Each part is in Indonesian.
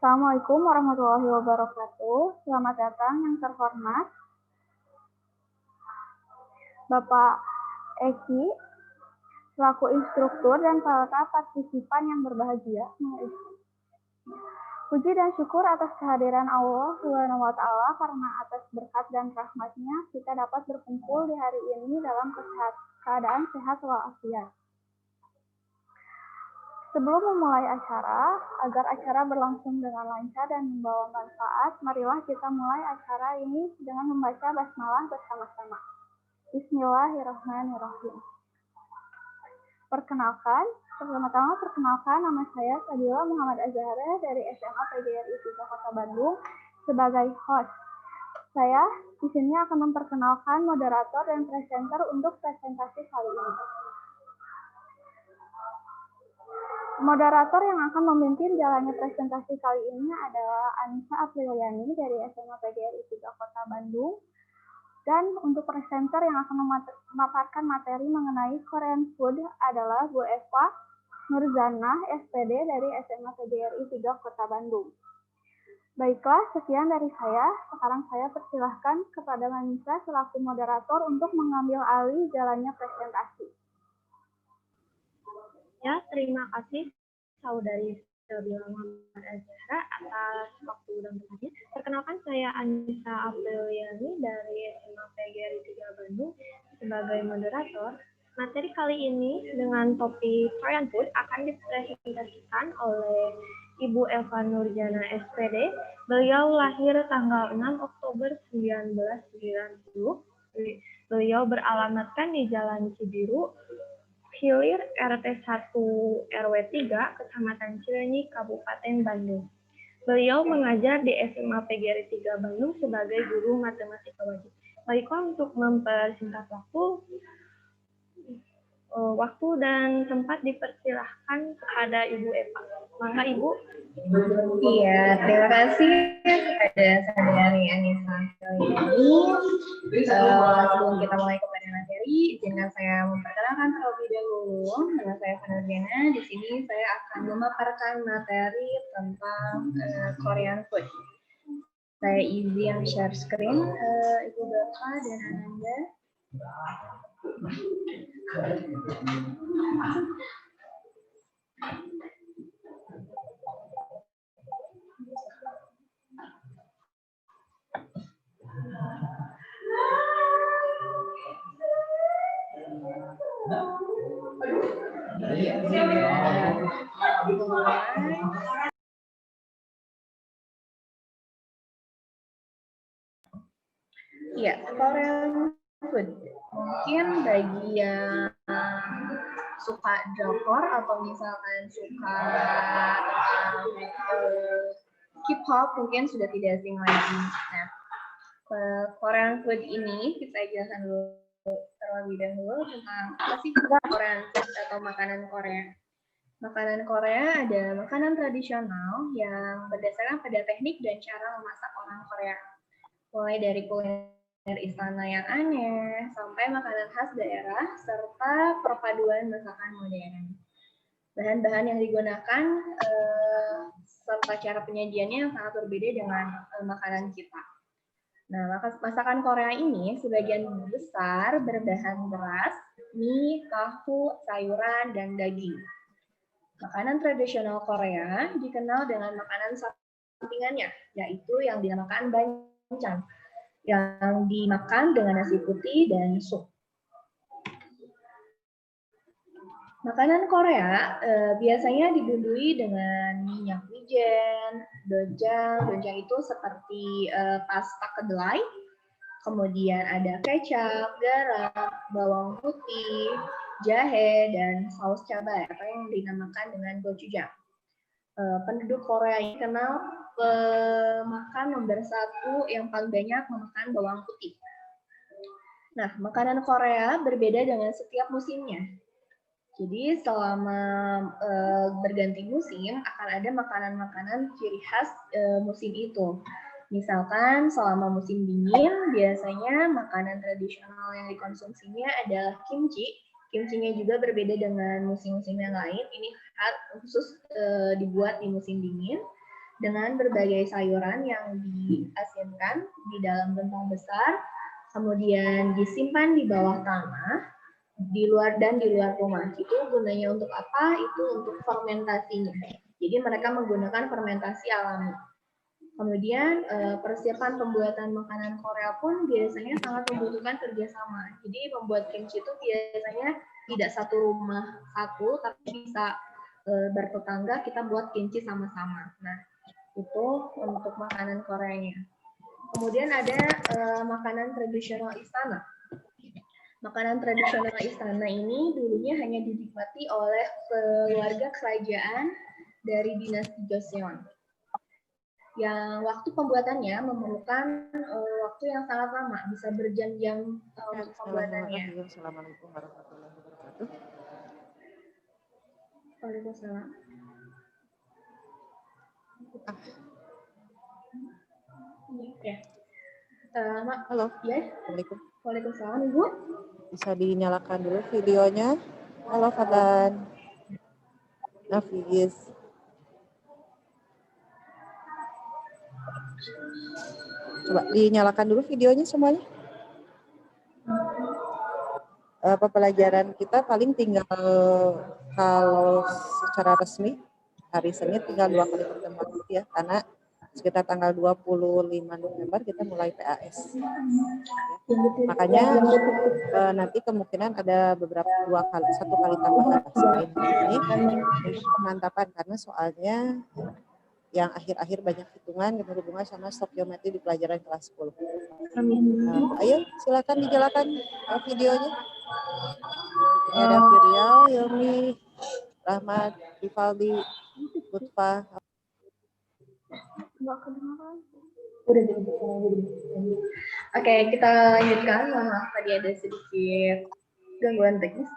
Assalamualaikum warahmatullahi wabarakatuh. Selamat datang yang terhormat Bapak Eki, selaku instruktur dan para partisipan yang berbahagia. Puji dan syukur atas kehadiran Allah Subhanahu wa Ta'ala, karena atas berkat dan rahmatnya kita dapat berkumpul di hari ini dalam keadaan sehat walafiat. Sebelum memulai acara, agar acara berlangsung dengan lancar dan membawa manfaat, marilah kita mulai acara ini dengan membaca basmalah bersama-sama. Bismillahirrahmanirrahim. Pertama-tama perkenalkan, nama saya Fadila Muhammad Azhara dari SMA PGRI 3 Kota Bandung sebagai host. Saya di sini akan memperkenalkan moderator dan presenter untuk presentasi kali ini. Moderator yang akan memimpin jalannya presentasi kali ini adalah Anissa Apriliani dari SMA PGRI 3 Kota Bandung. Dan untuk presenter yang akan memaparkan materi mengenai Korean food adalah Bu Eva Nurzana, SPD dari SMA PGRI 3 Kota Bandung. Baiklah, sekian dari saya. Sekarang saya persilahkan kepada Anissa selaku moderator untuk mengambil alih jalannya presentasi. Ya, terima kasih Saudari Fadila Muhammad Azhara atas waktu dan tempatnya. Perkenalkan, saya Anissa Apriliani dari SMA PGRI 3 Bandung sebagai moderator. Materi kali ini dengan topik Korean food akan dipresentasikan oleh Ibu Eva Nurzana SPD. Beliau lahir tanggal 6 Oktober 1990. Beliau beralamatkan di Jalan Cibiru, Hilir RT 1 RW 3, Kecamatan Cileunyi, Kabupaten Bandung. Beliau mengajar di SMA PGRI 3 Bandung sebagai guru matematika wajib. Baiklah, untuk mempersingkat waktu dan tempat dipersilahkan kepada Ibu Eva. Mangga Ibu. Iya, terima kasih kepada Saudari Anissa Apriliani. Sebelum kita mulai kepada materi, izinkan saya memperkenalkan terlebih dahulu. Nama saya Fadila. Di sini saya akan memaparkan materi tentang Korean food. Saya izin share screen, Ibu Bapak dan Ananda. Ya, Korean food. Mungkin bagi yang suka drakor atau misalkan suka K-pop mungkin sudah tidak asing lagi. Nah, Korean food ini kita jelaskan dulu terlebih dahulu tentang apa sih Korean food atau makanan Korea. Makanan Korea ada makanan tradisional yang berdasarkan pada teknik dan cara memasak orang Korea. Mulai dari kuliner istana yang aneh, sampai makanan khas daerah, serta perpaduan masakan modern. Bahan-bahan yang digunakan serta cara penyajiannya yang sangat berbeda dengan makanan kita. Nah, masakan Korea ini sebagian besar berbahan beras, mie, tahu, sayuran, dan daging. Makanan tradisional Korea dikenal dengan makanan sampingannya, yaitu yang dinamakan banchan, yang dimakan dengan nasi putih dan sup. Makanan Korea biasanya dibumbui dengan minyak wijen, dojang. Dojang itu seperti pasta kedelai, kemudian ada kecap, garam, bawang putih, jahe, dan saus cabai atau yang dinamakan dengan gochujang. Penduduk Korea ini kenal makan nomor 1 yang paling banyak memakan bawang putih. Nah, makanan Korea berbeda dengan setiap musimnya. Jadi selama berganti musim akan ada makanan-makanan ciri khas musim itu. Misalkan selama musim dingin biasanya makanan tradisional yang dikonsumsinya adalah kimchi. Kimchinya juga berbeda dengan musim-musim yang lain. Ini khusus dibuat di musim dingin. dengan berbagai sayuran yang diasinkan di dalam gentong besar, kemudian disimpan di bawah tanah, di luar rumah. Itu gunanya untuk apa? Itu untuk fermentasinya. Jadi mereka menggunakan fermentasi alami. Kemudian persiapan pembuatan makanan Korea pun biasanya sangat membutuhkan kerjasama. Jadi membuat kimchi itu biasanya tidak satu rumah satu, tapi bisa bertetangga kita buat kimchi sama-sama. Nah, itu untuk makanan Koreanya. Kemudian ada makanan tradisional istana. Makanan tradisional istana ini dulunya hanya dinikmati oleh keluarga kerajaan dari dinasti Joseon. Yang waktu pembuatannya memerlukan waktu yang sangat lama, bisa berjam-jam untuk pembuatannya. Assalamualaikum warahmatullahi wabarakatuh. Waalaikumsalam. Ya. Halo. Ya. Assalamualaikum. Waalaikumsalam, Ibu. Bisa dinyalakan dulu videonya. Halo, Fadlan. Nafis. Coba dinyalakan dulu videonya semuanya. Pembelajaran kita paling tinggal, kalau secara resmi hari Senin tinggal 2 kali pertemuan ya, karena sekitar tanggal 25 November kita mulai PAS. Ya. Makanya nanti kemungkinan ada beberapa 1 kali tambahan selain ini untuk pemantapan, karena soalnya yang akhir-akhir banyak hitungan yang berhubungan sama stokiometri di pelajaran kelas 10. Ayo silakan dijalankan videonya. Ini ada Firial, Yomi, Rahmat, Rivaldi, Lutfa. Oke, kita lanjutkan. Maaf, tadi ada sedikit gangguan teknis.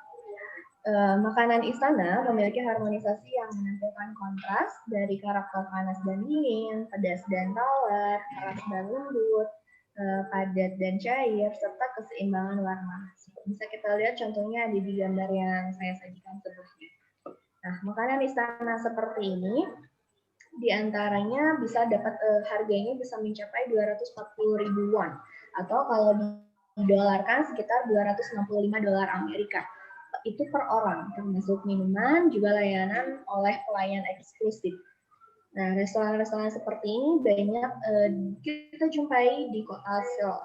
Makanan istana memiliki harmonisasi yang menampilkan kontras dari karakter panas dan dingin, pedas dan tawar, keras dan lembut, padat dan cair, serta keseimbangan warna. Bisa kita lihat contohnya di gambar yang saya sajikan sebelumnya. Nah, makanan istana seperti ini diantaranya bisa dapat harganya bisa mencapai 240.000 won, atau kalau didolarkan sekitar $265 Amerika. Itu per orang, termasuk minuman, juga layanan oleh pelayan eksklusif. Nah, restoran-restoran seperti ini banyak kita jumpai di kota Seoul.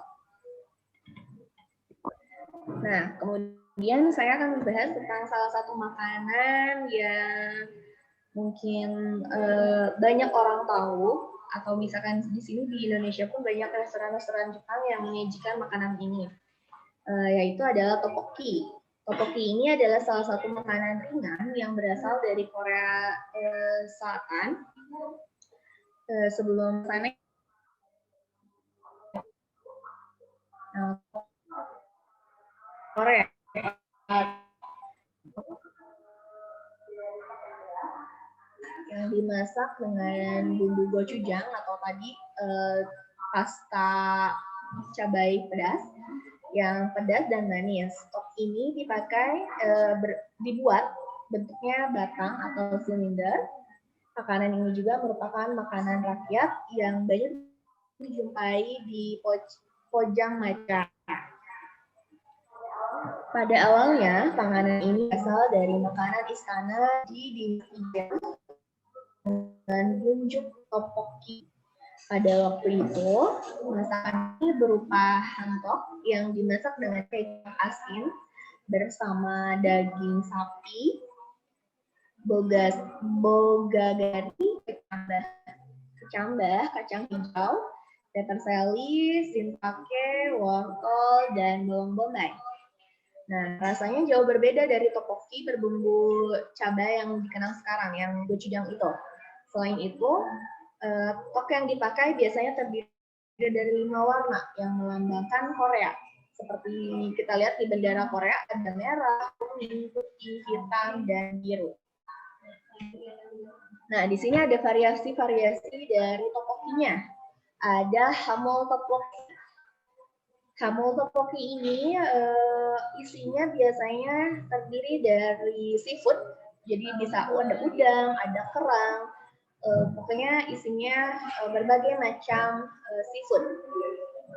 Nah, kemudian saya akan membahas tentang salah satu makanan yang mungkin banyak orang tahu, atau misalkan di sini di Indonesia pun banyak restoran-restoran Jepang yang menyajikan makanan ini, yaitu adalah tteokbokki. Tteokbokki ini adalah salah satu makanan ringan yang berasal dari Korea Selatan. Sebelum sana, Korea yang dimasak dengan bumbu gochujang atau tadi pasta cabai pedas, yang pedas dan manis. Stok ini dipakai dibuat bentuknya batang atau silinder. Makanan ini juga merupakan makanan rakyat yang banyak dijumpai di Pojangmacha. Pada awalnya, panganan ini berasal dari makanan istana di dinasti dengan bunjuk tteokbokki. Pada waktu itu, masakan ini berupa hantok yang dimasak dengan kecap asin bersama daging sapi, bogagari, kecambah, kacang hijau, peterseli, shiitake, wortel, dan bawang bombay. Nah, rasanya jauh berbeda dari tteokbokki berbumbu cabai yang dikenal sekarang, yang gochujang itu. Selain itu, tok yang dipakai biasanya terdiri dari 5 warna yang melambangkan Korea. Seperti kita lihat di bendera Korea, ada merah, kuning, putih, hitam, dan biru. Nah, di sini ada variasi-variasi dari tteokbokkinya. Ada hamol tteokbokki. Hamol tteokbokki ini isinya biasanya terdiri dari seafood. Jadi bisa ada udang, ada kerang, Pokoknya isinya berbagai macam seafood.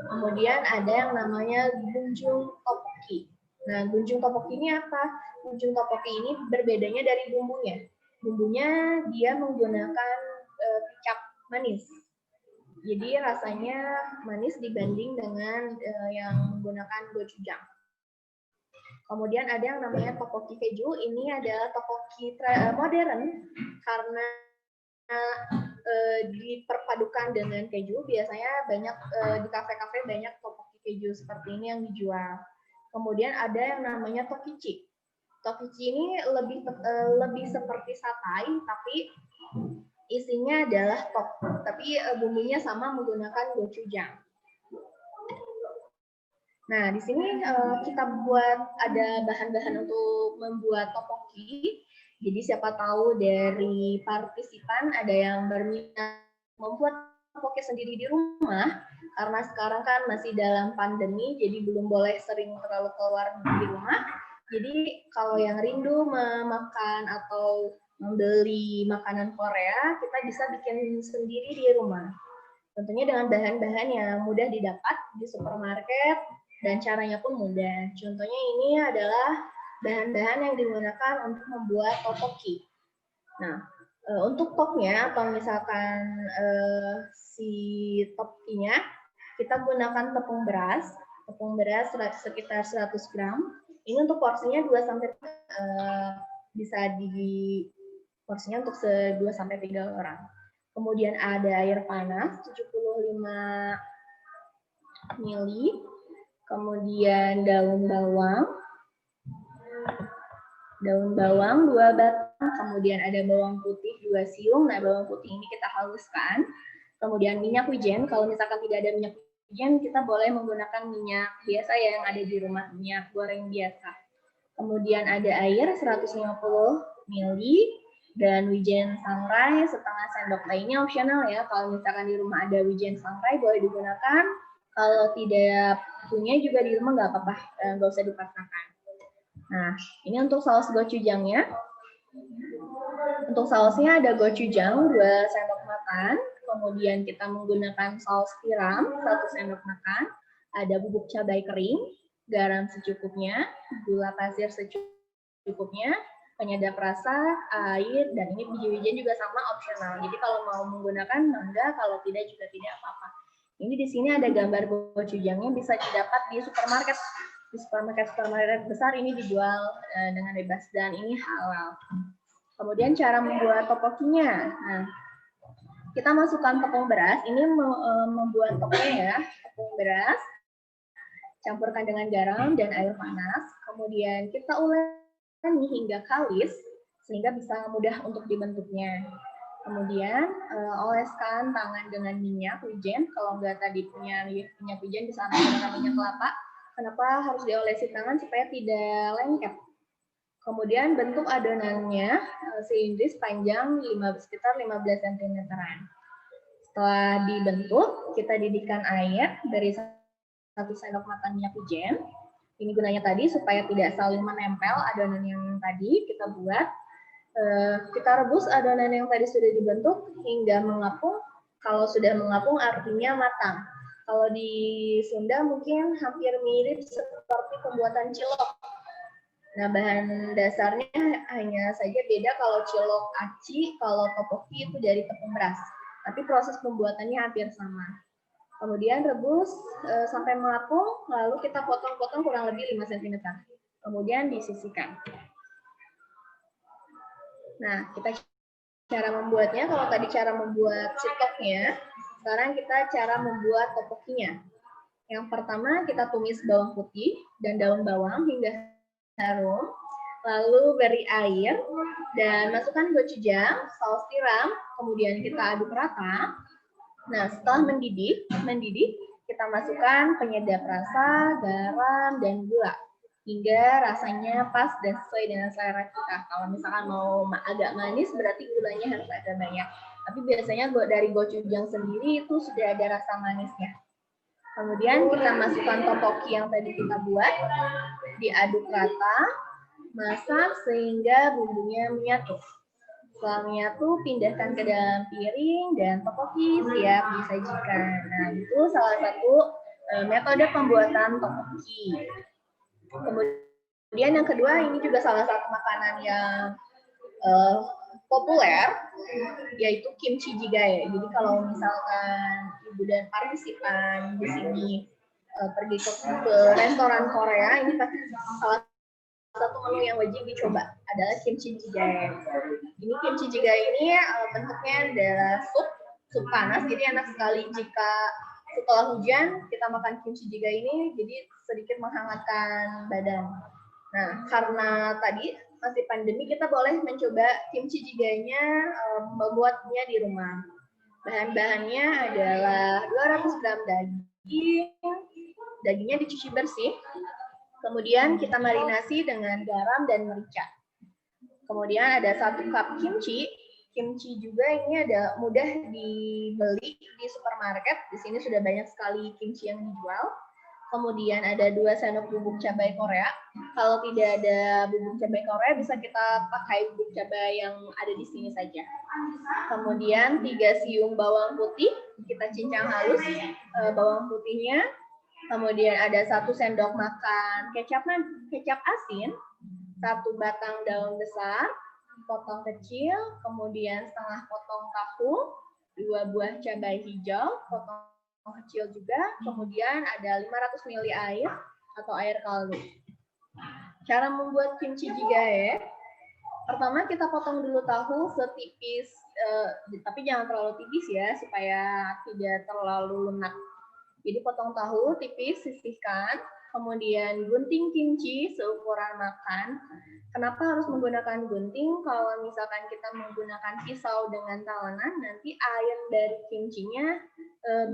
Kemudian ada yang namanya gunjung tteokbokki. Nah, gunjung tteokbokki ini apa? Gunjung tteokbokki ini berbedanya dari bumbunya. Bumbunya dia menggunakan kecap manis. Jadi rasanya manis dibanding dengan yang menggunakan gochujang. Kemudian ada yang namanya tteokbokki keju. Ini adalah tteokbokki modern karena diperpadukan dengan keju. Biasanya banyak di kafe-kafe banyak tteokbokki keju seperti ini yang dijual. Kemudian ada yang namanya tokichi. Tokichi ini lebih seperti satay, tapi isinya adalah tok. Tapi bumbunya sama menggunakan gochujang. Nah, di sini kita buat ada bahan-bahan untuk membuat tteokbokki. Jadi siapa tahu dari partisipan ada yang berminat membuat tteokbokki sendiri di rumah, karena sekarang kan masih dalam pandemi, jadi belum boleh sering terlalu keluar di rumah. Jadi kalau yang rindu memakan atau membeli makanan Korea, kita bisa bikin sendiri di rumah. Tentunya dengan bahan-bahan yang mudah didapat di supermarket dan caranya pun mudah. Contohnya ini adalah bahan-bahan yang digunakan untuk membuat tteokbokki. Nah, untuk topnya atau misalkan si tteokbokkinya, kita gunakan tepung beras sekitar 100 gram. Ini untuk porsinya 2 sampai bisa di porsinya untuk 2 sampai 3 orang. Kemudian ada air panas 75 ml. Kemudian daun bawang 2 batang, kemudian ada bawang putih 2 siung. Nah, bawang putih ini kita haluskan. Kemudian minyak wijen, kalau misalkan tidak ada minyak wijen, kita boleh menggunakan minyak biasa ya yang ada di rumah, minyak goreng biasa. Kemudian ada air 150 ml dan wijen sangrai setengah sendok. Nah, ini opsional ya, kalau misalkan di rumah ada wijen sangrai boleh digunakan. Kalau tidak punya juga di rumah nggak apa-apa, nggak usah dipaksakan. Nah, ini untuk saus gochujangnya. Untuk sausnya ada gochujang 2 sendok makan, kemudian kita menggunakan saus tiram 1 sendok makan, ada bubuk cabai kering, garam secukupnya, gula pasir secukupnya, penyedap rasa, air, dan ini biji wijen juga sama opsional. Jadi kalau mau menggunakan mangga, kalau tidak juga tidak apa-apa. Ini di sini ada gambar gochujangnya, bisa didapat di supermarket. Di supermarket besar ini dijual dengan bebas dan ini halal. Kemudian cara membuat tteokbokkinya. Nah, kita masukkan tepung beras. Ini membuat tteoknya ya, tepung beras. Campurkan dengan garam dan air panas. Kemudian kita uleni hingga kalis sehingga bisa mudah untuk dibentuknya. Kemudian oleskan tangan dengan minyak wijen. Kalau nggak tadi punya minyak wijen bisa menggunakan minyak kelapa. Kenapa harus diolesi tangan supaya tidak lengket? Kemudian bentuk adonannya silindris panjang sekitar 15 cm-an. Setelah dibentuk, kita didihkan air dari 1 sendok makan minyak wijen. Ini gunanya tadi supaya tidak saling menempel adonan yang tadi kita buat. Kita rebus adonan yang tadi sudah dibentuk hingga mengapung. Kalau sudah mengapung artinya matang. Kalau di Sunda mungkin hampir mirip seperti pembuatan cilok. Nah, bahan dasarnya hanya saja beda, kalau cilok aci, kalau tteokbokki itu dari tepung beras. Tapi proses pembuatannya hampir sama. Kemudian rebus sampai mengapung, lalu kita potong-potong kurang lebih 5 cm. Kemudian disisihkan. Nah, kita cara membuatnya, kalau tadi cara membuat citoknya, sekarang kita cara membuat tteokbokkinya. Yang pertama, kita tumis bawang putih dan daun bawang hingga harum, lalu beri air, dan masukkan gochujang, saus tiram, kemudian kita aduk rata. Nah, setelah mendidih, kita masukkan penyedap rasa, garam, dan gula. Hingga rasanya pas dan sesuai dengan selera kita. Kalau misalkan mau agak manis, berarti gulanya harus agak banyak. Tapi biasanya dari gochujang sendiri itu sudah ada rasa manisnya. Kemudian kita masukkan tteokbokki yang tadi kita buat, diaduk rata, masak sehingga bumbunya menyatu. Setelahnya tuh pindahkan ke dalam piring dan topoki siap disajikan. Nah, itu salah satu metode pembuatan topoki. Kemudian yang kedua, ini juga salah satu makanan yang populer, yaitu kimchi jjigae. Jadi kalau misalkan ibu dan partisipan di sini pergi ke restoran Korea, ini pasti salah satu menu yang wajib dicoba adalah kimchi jjigae. Ini kimchi jjigae ini bentuknya adalah sup panas, jadi enak sekali jika setelah hujan kita makan kimchi jjigae ini, jadi sedikit menghangatkan badan. Nah, karena tadi masih pandemi, kita boleh mencoba kimchi jjigae-nya membuatnya di rumah. Bahan-bahannya adalah 200 gram daging, dagingnya dicuci bersih, kemudian kita marinasi dengan garam dan merica. Kemudian ada 1 cup kimchi. Kimchi juga ini ada mudah dibeli di supermarket. Di sini sudah banyak sekali kimchi yang dijual. Kemudian ada 2 sendok bubuk cabai Korea. Kalau tidak ada bubuk cabai Korea, bisa kita pakai bubuk cabai yang ada di sini saja. Kemudian 3 siung bawang putih, kita cincang halus bawang putihnya. Kemudian ada 1 sendok makan kecap asin, 1 batang daun besar, potong kecil, kemudian setengah potong tahu, 2 buah cabai hijau, potong kecil juga, kemudian ada 500 ml air atau air kaldu. Cara membuat kimchi jjigae, pertama kita potong dulu tahu setipis, tapi jangan terlalu tipis ya, supaya tidak terlalu lunak. Jadi potong tahu tipis, sisihkan, kemudian gunting kimchi seukuran makan. Kenapa harus menggunakan gunting? Kalau misalkan kita menggunakan pisau dengan talenan, nanti air dari kimchinya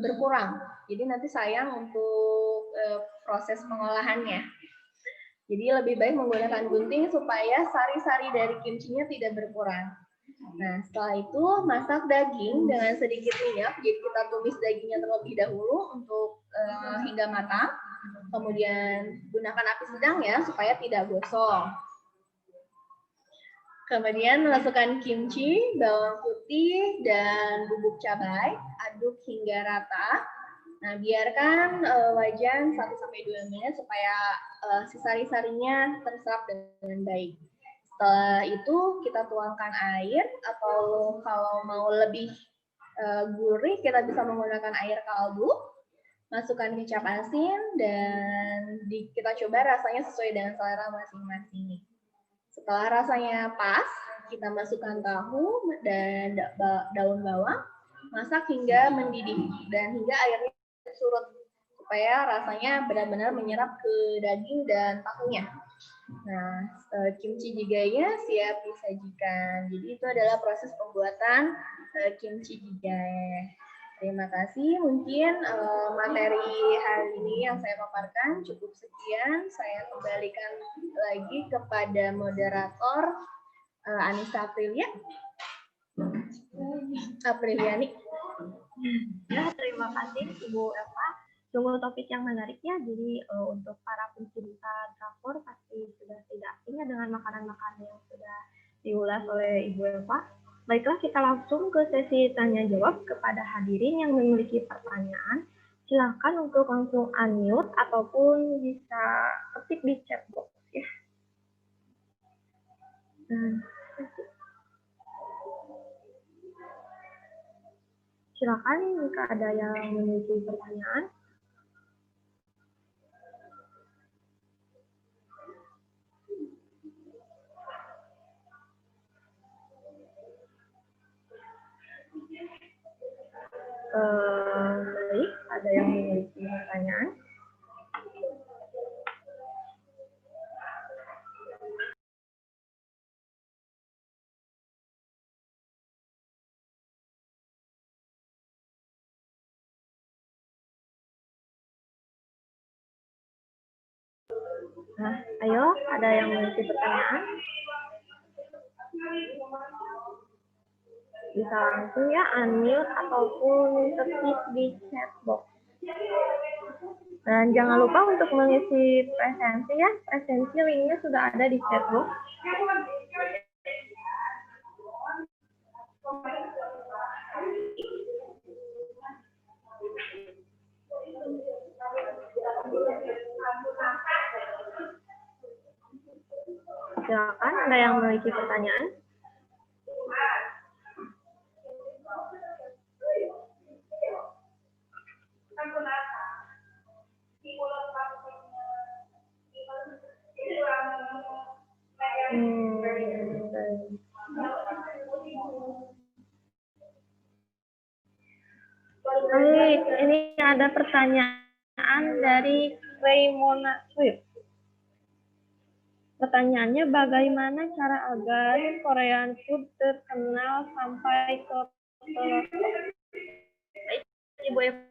berkurang. Jadi nanti sayang untuk proses pengolahannya. Jadi lebih baik menggunakan gunting supaya sari-sari dari kimchinya tidak berkurang. Nah, setelah itu masak daging dengan sedikit minyak. Jadi kita tumis dagingnya terlebih dahulu untuk hingga matang. Kemudian gunakan api sedang ya supaya tidak gosong. Kemudian masukkan kimchi, bawang putih, dan bubuk cabai. Aduk hingga rata. Nah, biarkan wajan 1-2 menit supaya si sari-sarinya terserap dengan baik. Setelah itu kita tuangkan air, atau kalau mau lebih gurih kita bisa menggunakan air kaldu. Masukkan kecap asin dan kita coba rasanya sesuai dengan selera masing-masing. Setelah rasanya pas, kita masukkan tahu dan daun bawang, masak hingga mendidih dan hingga airnya surut supaya rasanya benar-benar menyerap ke daging dan tahunya. Nah, kimchi jjigae-nya siap disajikan. Jadi itu adalah proses pembuatan kimchi jjigae. Terima kasih. Mungkin materi hari ini yang saya paparkan cukup sekian. Saya kembalikan lagi kepada moderator Anissa Apriliani. Ya, terima kasih Ibu Eva. Sungguh topik yang menarik ya. Jadi untuk para pencinta drakor pasti sudah tidak asing dengan makanan-makanan yang sudah diulas oleh Ibu Eva. Baiklah, kita langsung ke sesi tanya jawab kepada hadirin yang memiliki pertanyaan. Silakan untuk langsung unmute ataupun bisa ketik di chat box ya. Silakan jika ada yang memiliki pertanyaan. Baik, ada yang memiliki pertanyaan. Nah, ayo, ada yang memiliki pertanyaan? Bisa langsung ya unmute ataupun ketik di chat box. Dan jangan lupa untuk mengisi presensi ya. Presensi linknya sudah ada di chat box. Silakan, ada yang memiliki pertanyaan? Baik, ini ada pertanyaan dari Raymona Swift. Pertanyaannya, bagaimana cara agar Korean food terkenal sampai ke pelosok? Ibu Eva.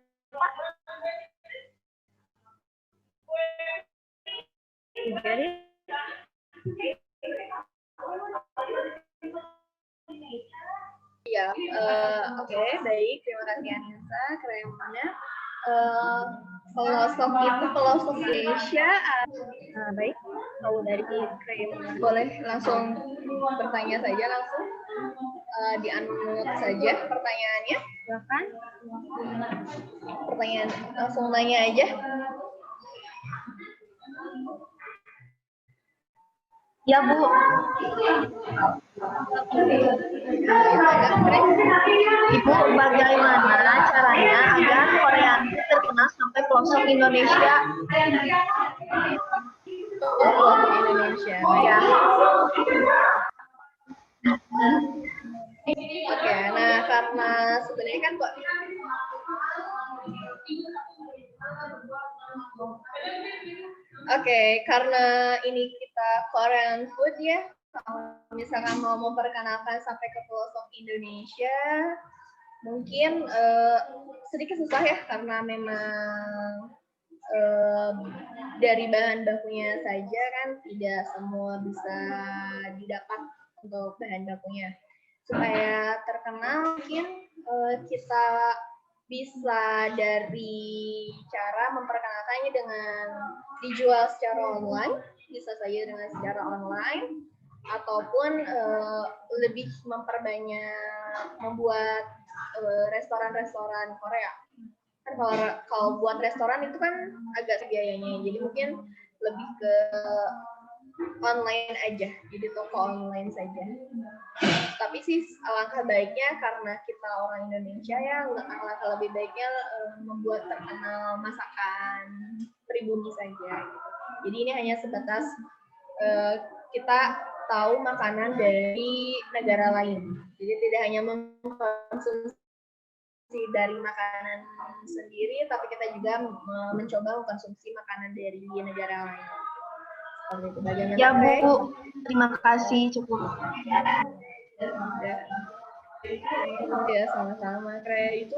Jadi, Ya, oke, baik. Terima kasih Anissa, keren banget. Pelosok itu pelosok Asia. baik, tahu dari Raymona. Boleh langsung bertanya saja langsung. Di-unmute saja pertanyaannya. Silakan. Pertanyaan langsung nanya aja. Ya, Bu. Ibu, bagaimana caranya agar Korean food terkenal sampai pelosok Indonesia? Pelosok Indonesia. Ya. Oke, nah karena sebenarnya kan karena ini kita Korean food ya, misalkan mau memperkenalkan sampai ke pelosok Indonesia, mungkin sedikit susah ya, karena memang dari bahan bakunya saja kan tidak semua bisa didapat untuk bahan bakunya. Supaya terkenal mungkin kita bisa dari cara memperkenalkannya dengan dijual secara online, bisa saja dengan secara online, ataupun lebih memperbanyak membuat restoran-restoran Korea. Kan kalau buat restoran itu kan agak biayanya, jadi mungkin lebih ke online aja, jadi toko online saja. Tapi sih alangkah baiknya karena kita orang Indonesia ya, alangkah lebih baiknya membuat terkenal masakan pribumi saja. Jadi ini hanya sebatas kita tahu makanan dari negara lain. Jadi tidak hanya mengkonsumsi dari makanan sendiri, tapi kita juga mencoba mengkonsumsi makanan dari negara lain. Bagaimana, ya, Bu, terima kasih, cukup. Ya, sama-sama. Kayak itu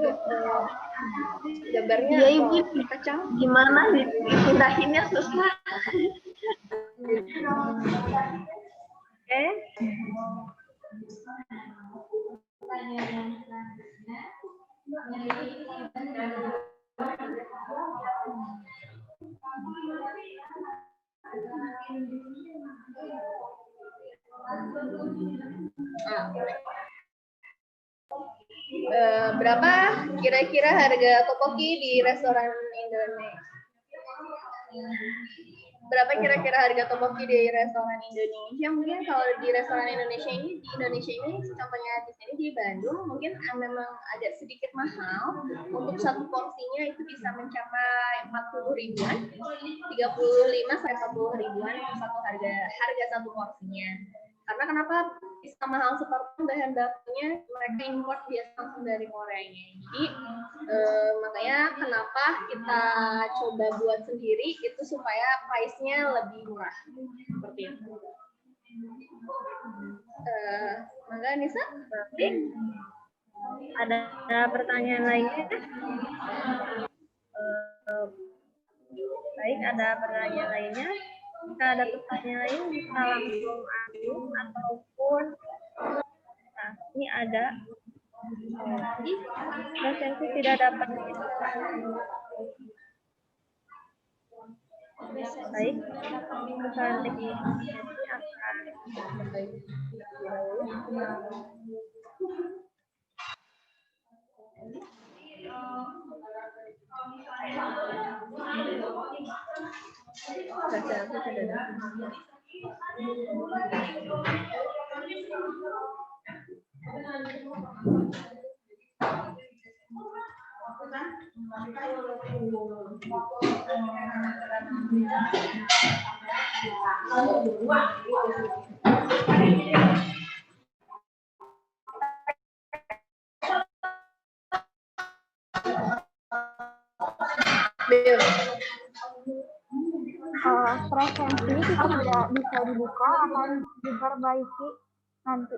gambarnya ya, Ibu, kacang. Gimana dipindahinnya susah. Oke. Berapa kira-kira harga topoki di restoran Indonesia? Berapa kira-kira harga topoki di restoran Indonesia? Mungkin kalau di restoran Indonesia ini, contohnya di sini di Bandung, mungkin memang agak sedikit mahal. Untuk satu porsinya itu bisa mencapai 40 ribuan, 35 sampai 40 ribuan satu harga satu porsinya. Karena kenapa bisa mahal seperti bahan bakunya mereka import biasa langsung dari Koreanya. Jadi makanya kenapa kita coba buat sendiri itu supaya price-nya lebih murah. Seperti itu. Mangga Nisa? Ada pertanyaan lainnya? Baik, ada pertanyaan lainnya. Jika ada pertanyaan lain bisa langsung ajukan ataupun ini ada presensi tidak dapat baik, perusahaan teknik akan aku sudah. Presensi itu tidak bisa dibuka, akan diperbaiki nanti.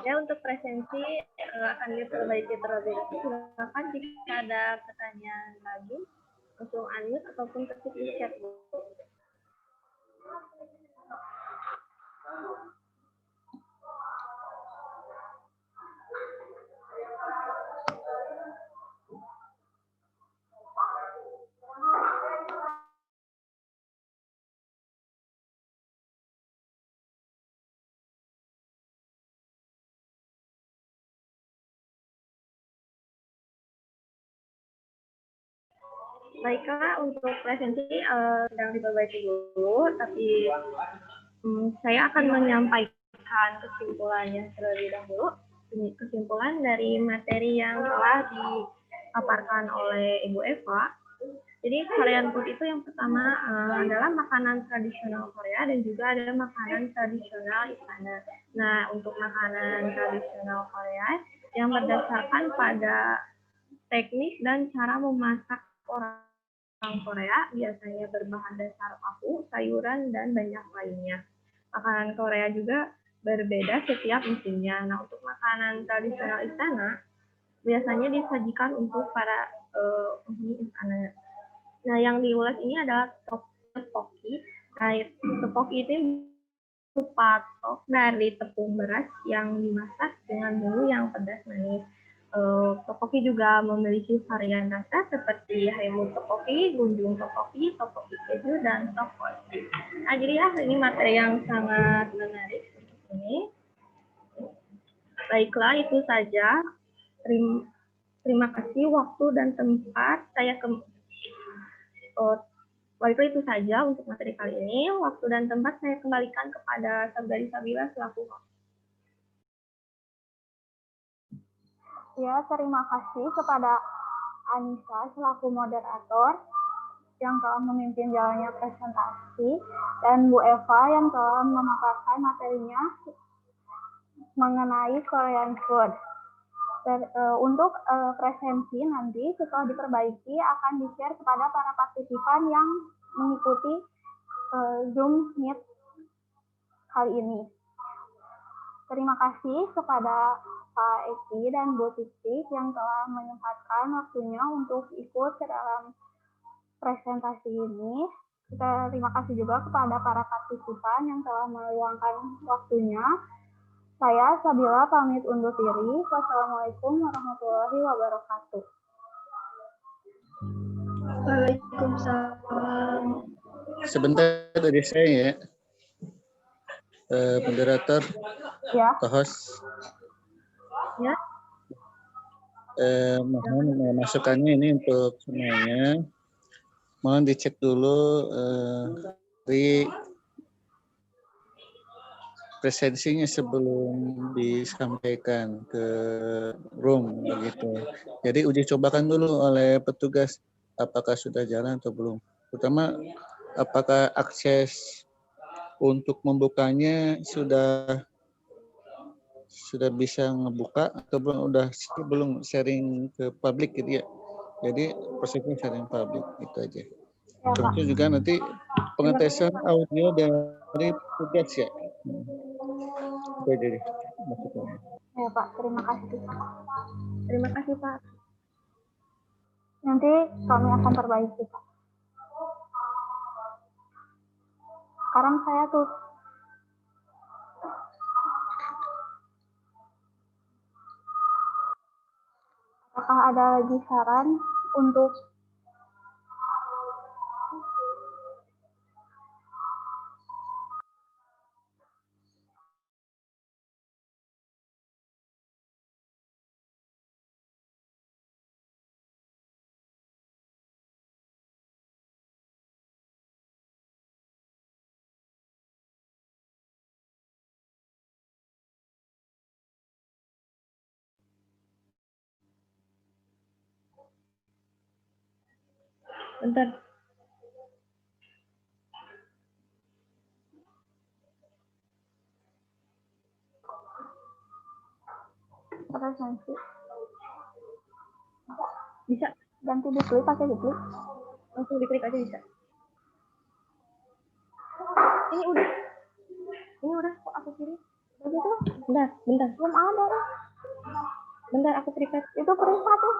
Ya, untuk presensi akan diperbaiki terlebih dahulu. Silakan jika ada pertanyaan lagi, langsung unmute ataupun ketik di chat. Baiklah, untuk presensi sedang diperbaiki dulu, tapi saya akan menyampaikan kesimpulannya terlebih dahulu. Ini kesimpulan dari materi yang telah dipaparkan oleh Ibu Eva. Jadi Korean food itu yang pertama adalah makanan tradisional Korea dan juga ada makanan tradisional istana. Nah, untuk makanan tradisional Korea yang berdasarkan pada teknik dan cara memasak orang Korea biasanya berbahan dasar paku, sayuran, dan banyak lainnya. Makanan Korea juga berbeda setiap musimnya. Nah, untuk makanan tradisional istana biasanya disajikan untuk para penghuni istana. Nah, yang diulas ini adalah tteokbokki. Nah, tteokbokki itu patok dari tepung beras yang dimasak dengan bumbu yang pedas manis. Tteokbokki juga memiliki varian rasa seperti Haemun tteokbokki, Gunjung tteokbokki, tteokbokki keju, dan tteokbokki. Nah, jadi ya ini materi yang sangat menarik ini. Baiklah, itu saja. Terima kasih waktu dan tempat. Baiklah, itu saja untuk materi kali ini. Waktu dan tempat saya kembalikan kepada Saudari Sabila selaku host. Ya, terima kasih kepada Anissa selaku moderator yang telah memimpin jalannya presentasi, dan Bu Eva yang telah memaparkan materinya mengenai Korean food. Untuk presensi nanti setelah diperbaiki akan di-share kepada para partisipan yang mengikuti Zoom Meet kali ini. Terima kasih kepada Pak Eki dan Bu Titik yang telah menyempatkan waktunya untuk ikut ke dalam presentasi ini. Terima kasih juga kepada para partisipan yang telah meluangkan waktunya. Saya Sabila pamit undur diri. Wassalamualaikum warahmatullahi wabarakatuh. Waalaikumsalam. Sebentar dari saya ya. Moderator, Ya. host. Ya. Mohon masukannya ini untuk semuanya. Mohon dicek dulu di presensinya sebelum disampaikan ke room begitu. Jadi uji cobakan dulu oleh petugas apakah sudah jalan atau belum. Terutama apakah akses untuk membukanya sudah bisa ngebuka atau belum sharing ke publik gitu ya. Jadi prosesnya sharing publik itu aja. Ya, Terus juga nanti pengetesan audio dari petugas ya. Itu aja deh maksudnya. Ya Pak, terima kasih. Terima kasih Pak. Nanti kami akan perbaiki Pak. Sekarang saya tuh. Apakah ada lagi saran untuk Bentar. Presensi. Bisa Ganti diklik, pakai diklik. langsung diklik aja bisa. Ini udah. Ini udah kok aku kirim. Begitu? Bentar. Belum ada. Bentar aku private. Itu privat tuh.